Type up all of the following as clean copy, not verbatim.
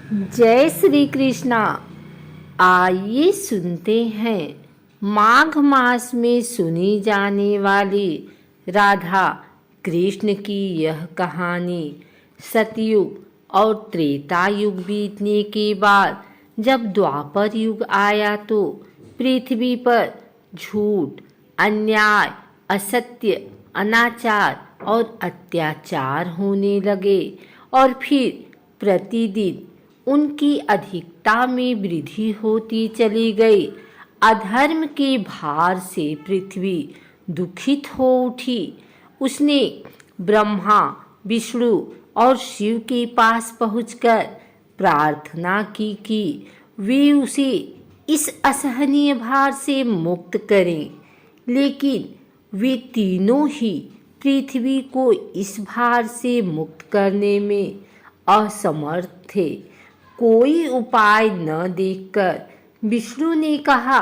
जय श्री कृष्णा। आइए सुनते हैं माघ मास में सुनी जाने वाली राधा कृष्ण की यह कहानी। सतयुग और त्रेता युग बीतने के बाद जब द्वापर युग आया तो पृथ्वी पर झूठ, अन्याय, असत्य, अनाचार और अत्याचार होने लगे और फिर प्रतिदिन उनकी अधिकता में वृद्धि होती चली गई। अधर्म के भार से पृथ्वी दुखित हो उठी। उसने ब्रह्मा, विष्णु और शिव के पास पहुंचकर प्रार्थना की कि वे उसे इस असहनीय भार से मुक्त करें, लेकिन वे तीनों ही पृथ्वी को इस भार से मुक्त करने में असमर्थ थे। कोई उपाय न देखकर विष्णु ने कहा,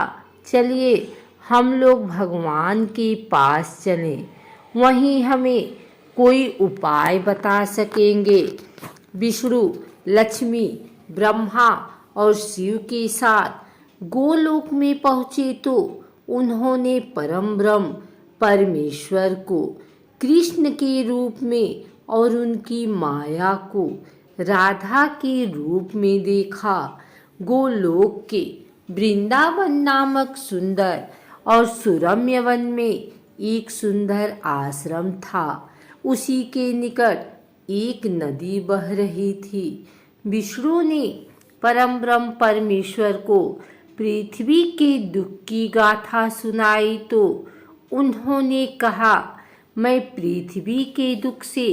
चलिए हम लोग भगवान के पास चलें, वहीं हमें कोई उपाय बता सकेंगे। विष्णु, लक्ष्मी, ब्रह्मा और शिव के साथ गोलोक में पहुँचे तो उन्होंने परम ब्रह्म परमेश्वर को कृष्ण के रूप में और उनकी माया को राधा के रूप में देखा। गोलोक के वृंदावन नामक सुंदर और सुरम्य वन में एक सुंदर आश्रम था। उसी के निकट एक नदी बह रही थी। विष्णु ने परम ब्रह्म परमेश्वर को पृथ्वी के दुख की गाथा सुनाई तो उन्होंने कहा, मैं पृथ्वी के दुख से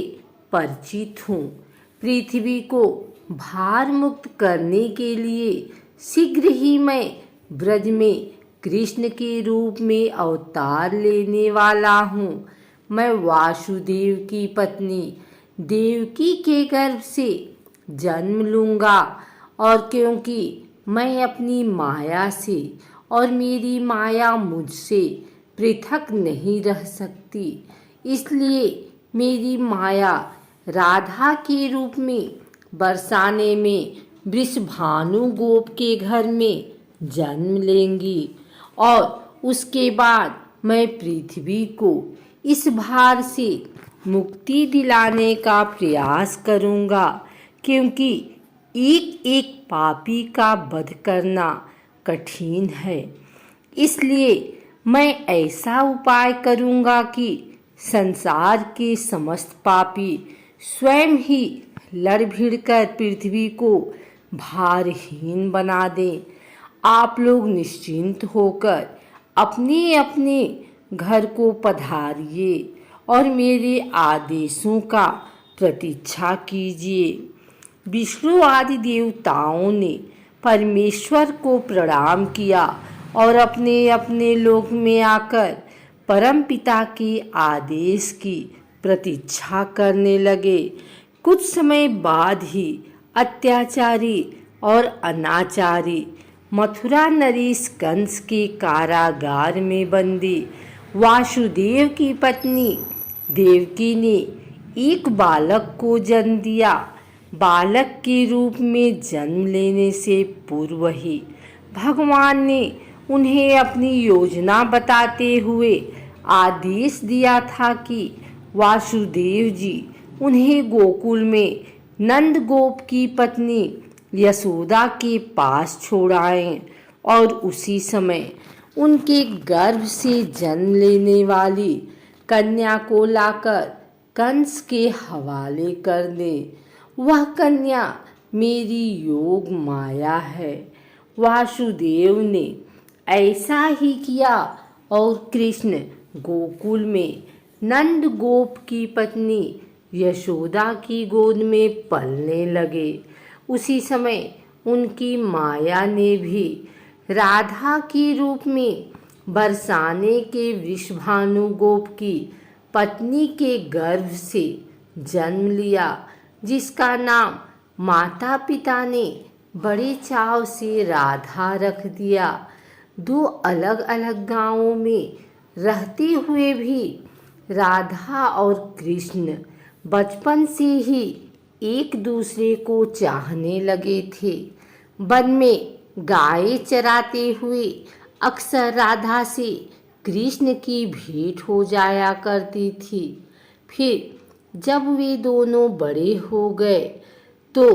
परिचित हूँ। पृथ्वी को भार मुक्त करने के लिए शीघ्र ही मैं ब्रज में कृष्ण के रूप में अवतार लेने वाला हूँ। मैं वासुदेव की पत्नी देवकी के गर्भ से जन्म लूँगा और क्योंकि मैं अपनी माया से और मेरी माया मुझसे पृथक नहीं रह सकती, इसलिए मेरी माया राधा के रूप में बरसाने में वृषभानु गोप के घर में जन्म लेंगी और उसके बाद मैं पृथ्वी को इस भार से मुक्ति दिलाने का प्रयास करूंगा, क्योंकि एक एक पापी का वध करना कठिन है। इसलिए मैं ऐसा उपाय करूंगा कि संसार के समस्त पापी स्वयं ही लड़ भिड़ कर पृथ्वी को भारहीन बना दें। आप लोग निश्चिंत होकर अपने अपने घर को पधारिए और मेरे आदेशों का प्रतीक्षा कीजिए। विष्णु आदि देवताओं ने परमेश्वर को प्रणाम किया और अपने अपने लोक में आकर परमपिता के आदेश की प्रतीक्षा करने लगे। कुछ समय बाद ही अत्याचारी और अनाचारी मथुरा नरेश कंस के कारागार में बंदी वासुदेव की पत्नी देवकी ने एक बालक को जन्म दिया। बालक के रूप में जन्म लेने से पूर्व ही भगवान ने उन्हें अपनी योजना बताते हुए आदेश दिया था कि वासुदेव जी उन्हें गोकुल में नंद गोप की पत्नी यशोदा के पास छोड़ाएं और उसी समय उनके गर्भ से जन्म लेने वाली कन्या को लाकर कंस के हवाले कर दें। वह कन्या मेरी योग माया है। वासुदेव ने ऐसा ही किया और कृष्ण गोकुल में नंद गोप की पत्नी यशोदा की गोद में पलने लगे। उसी समय उनकी माया ने भी राधा के रूप में बरसाने के वृषभानु गोप की पत्नी के गर्भ से जन्म लिया, जिसका नाम माता पिता ने बड़े चाव से राधा रख दिया। दो अलग अलग गांवों में रहते हुए भी राधा और कृष्ण बचपन से ही एक दूसरे को चाहने लगे थे। वन में गाय चराते हुए अक्सर राधा से कृष्ण की भेंट हो जाया करती थी। फिर जब वे दोनों बड़े हो गए तो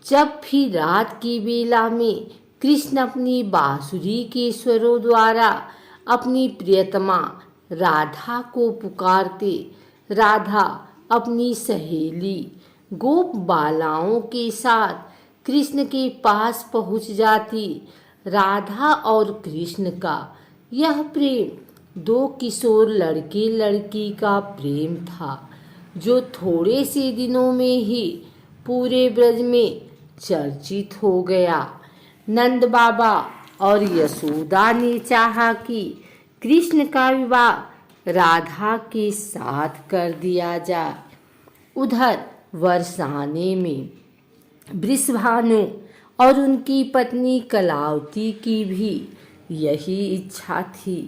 जब भी रात की बेला में कृष्ण अपनी बांसुरी के स्वरों द्वारा अपनी प्रियतमा राधा को पुकारते, राधा अपनी सहेली गोप बालाओं के साथ कृष्ण के पास पहुंच जाती। राधा और कृष्ण का यह प्रेम दो किशोर लड़के लड़की का प्रेम था, जो थोड़े से दिनों में ही पूरे ब्रज में चर्चित हो गया। नंद बाबा और यशोदा ने चाहा कि कृष्ण का विवाह राधा के साथ कर दिया जाए। उधर बरसाने में वृषभानु और उनकी पत्नी कलावती की भी यही इच्छा थी।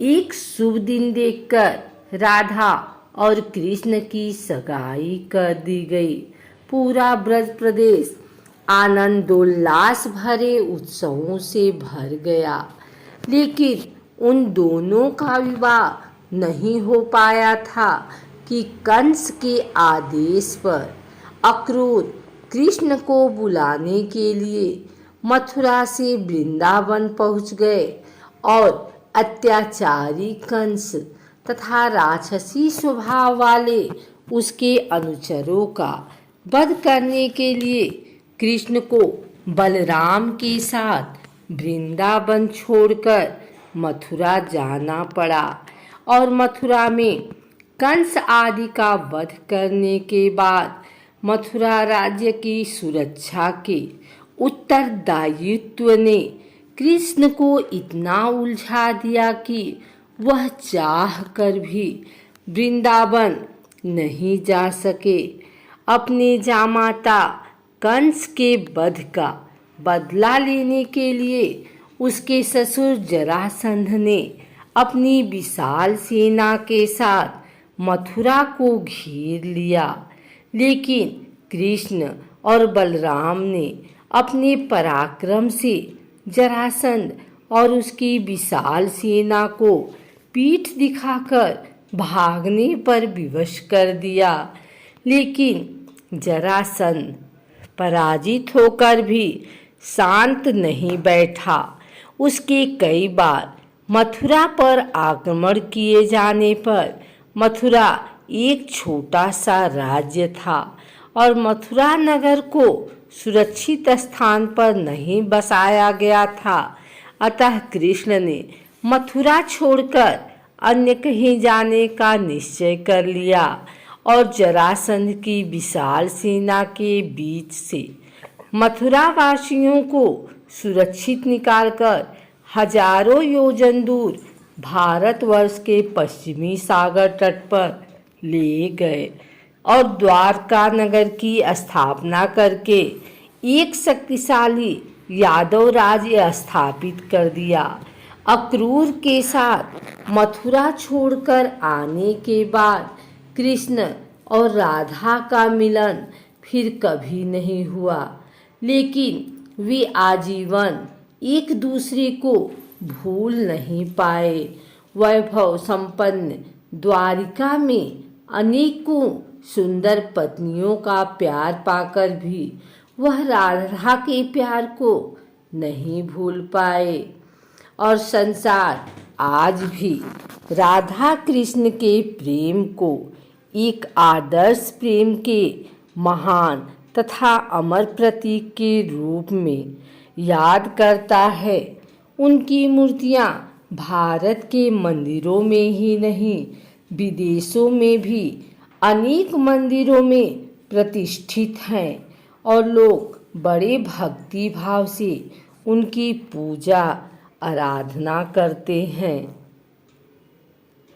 एक शुभ दिन देखकर राधा और कृष्ण की सगाई कर दी गई। पूरा ब्रज प्रदेश आनंदोल्लास भरे उत्सवों से भर गया, लेकिन उन दोनों का विवाह नहीं हो पाया था कि कंस के आदेश पर अक्रूर कृष्ण को बुलाने के लिए मथुरा से वृंदावन पहुंच गए और अत्याचारी कंस तथा राक्षसी स्वभाव वाले उसके अनुचरों का वध करने के लिए कृष्ण को बलराम के साथ वृंदावन छोड़कर मथुरा जाना पड़ा। और मथुरा में कंस आदि का वध करने के बाद मथुरा राज्य की सुरक्षा के उत्तरदायित्व ने कृष्ण को इतना उलझा दिया कि वह चाह कर भी वृंदावन नहीं जा सके। अपने जामाता कंस के वध का बदला लेने के लिए उसके ससुर जरासंध ने अपनी विशाल सेना के साथ मथुरा को घेर लिया, लेकिन कृष्ण और बलराम ने अपने पराक्रम से जरासंध और उसकी विशाल सेना को पीठ दिखाकर भागने पर विवश कर दिया। लेकिन जरासंध पराजित होकर भी शांत नहीं बैठा। उसके कई बार मथुरा पर आक्रमण किए जाने पर मथुरा एक छोटा सा राज्य था और मथुरा नगर को सुरक्षित स्थान पर नहीं बसाया गया था। अतः कृष्ण ने मथुरा छोड़कर अन्य कहीं जाने का निश्चय कर लिया और जरासंध की विशाल सेना के बीच से मथुरा वासियों को सुरक्षित निकालकर हजारों योजन दूर भारतवर्ष के पश्चिमी सागर तट पर ले गए और द्वारका नगर की स्थापना करके एक शक्तिशाली यादव राज्य स्थापित कर दिया। अक्रूर के साथ मथुरा छोड़कर आने के बाद कृष्ण और राधा का मिलन फिर कभी नहीं हुआ, लेकिन वे आजीवन एक दूसरे को भूल नहीं पाए। वैभव संपन्न द्वारिका में अनेकों सुंदर पत्नियों का प्यार पाकर भी वह राधा के प्यार को नहीं भूल पाए और संसार आज भी राधा कृष्ण के प्रेम को एक आदर्श प्रेम के महान तथा अमर प्रतीक के रूप में याद करता है। उनकी मूर्तियां भारत के मंदिरों में ही नहीं, विदेशों में भी अनेक मंदिरों में प्रतिष्ठित हैं और लोग बड़े भक्ति भाव से उनकी पूजा आराधना करते हैं।